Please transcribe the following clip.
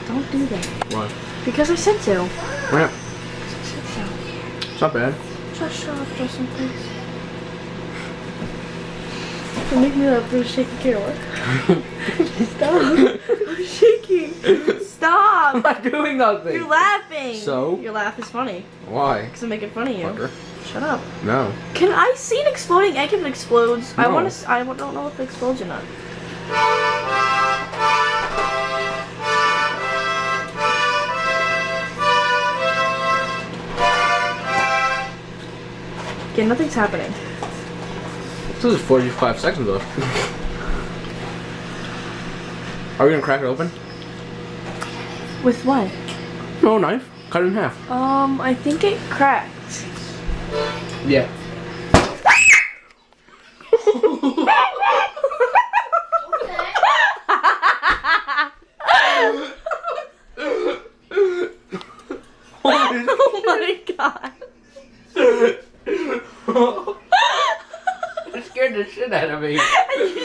Don't do that. Why? Because I said so. Yeah. I said so. It's not bad. Just shut up, Justin, please. You're making me laugh for shaking camera. Stop. I'm shaking. Stop. I'm not doing nothing. You're laughing. So? Your laugh is funny. Why? Because I'm making fun of you. Fucker. Shut up. No. Can I see an exploding egg if it explodes? No. I don't know if it explodes or not. Okay, nothing's happening. Still just 45 seconds left. Are we gonna crack it open? With what? No, knife. Cut it in half. I think it cracked. Yeah. Oh my god. It scared the shit out of me. And